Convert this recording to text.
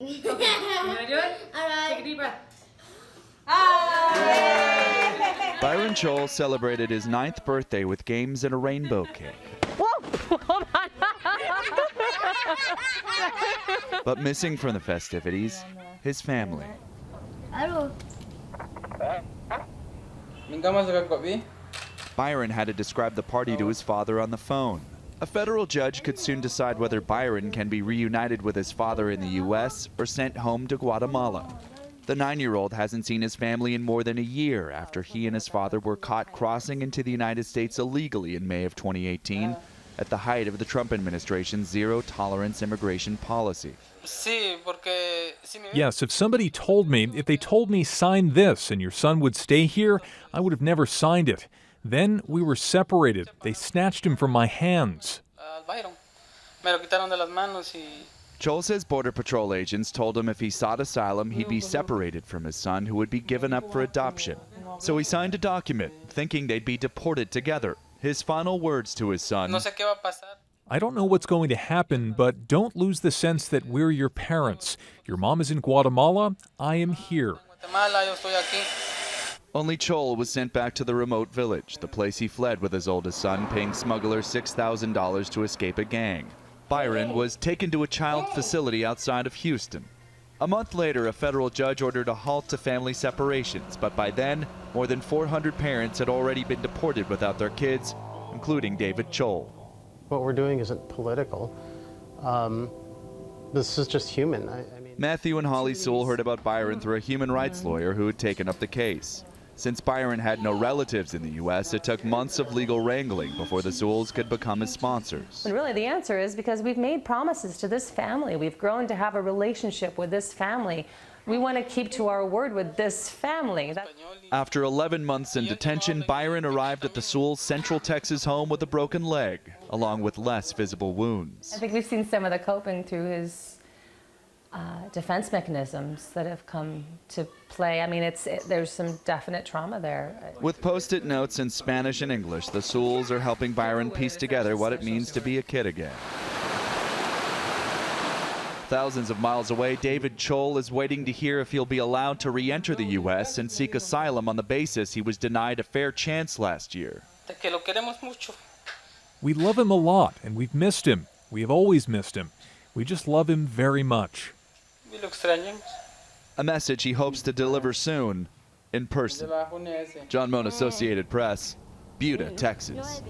You gonna do it? All right. Take a deep breath. Byron Xol celebrated his 9th birthday with games and a rainbow cake. Whoa! Hold on. But missing from the festivities, his family. Hello. Byron had to describe the party to his father on the phone. A federal judge could soon decide whether Byron can be reunited with his father in the U.S. or sent home to Guatemala. The 9-year-old hasn't seen his family in more than a year after he and his father were caught crossing into the United States illegally in May of 2018 at the height of the Trump administration's zero-tolerance immigration policy. Yes, if they told me sign this and your son would stay here, I would have never signed it. Then we were separated. They snatched him from my hands. Xol says Border Patrol agents told him if he sought asylum, he'd be separated from his son, who would be given up for adoption. So he signed a document, thinking they'd be deported together. His final words to his son: I don't know what's going to happen, but don't lose the sense that we're your parents. Your mom is in Guatemala. I am here. Only Xol was sent back to the remote village, the place he fled with his oldest son, paying smugglers $6,000 to escape a gang. Byron was taken to a child facility outside of Houston. A month later, a federal judge ordered a halt to family separations, but by then, more than 400 parents had already been deported without their kids, including David Xol. What we're doing isn't political. This is just human. Matthew and Holly Sewell heard about Byron through a human rights lawyer who had taken up the case. Since Byron had no relatives in the U.S., it took months of legal wrangling before the Sewells could become his sponsors. And really the answer is because we've made promises to this family. We've grown to have a relationship with this family. We want to keep to our word with this family. After 11 months in detention, Byron arrived at the Sewells' Central Texas home with a broken leg, along with less visible wounds. I think we've seen some of the coping through his defense mechanisms that have come to play. I mean, there's some definite trauma there. With Post-it notes in Spanish and English, the Sewells are helping Byron piece together what it means to be a kid again. Thousands of miles away, David Xol is waiting to hear if he'll be allowed to re-enter the U.S. and seek asylum on the basis he was denied a fair chance last year. We love him a lot, and we've missed him. We have always missed him. We just love him very much. A message he hopes to deliver soon, in person. John Moan, Associated Press, Buda, Texas.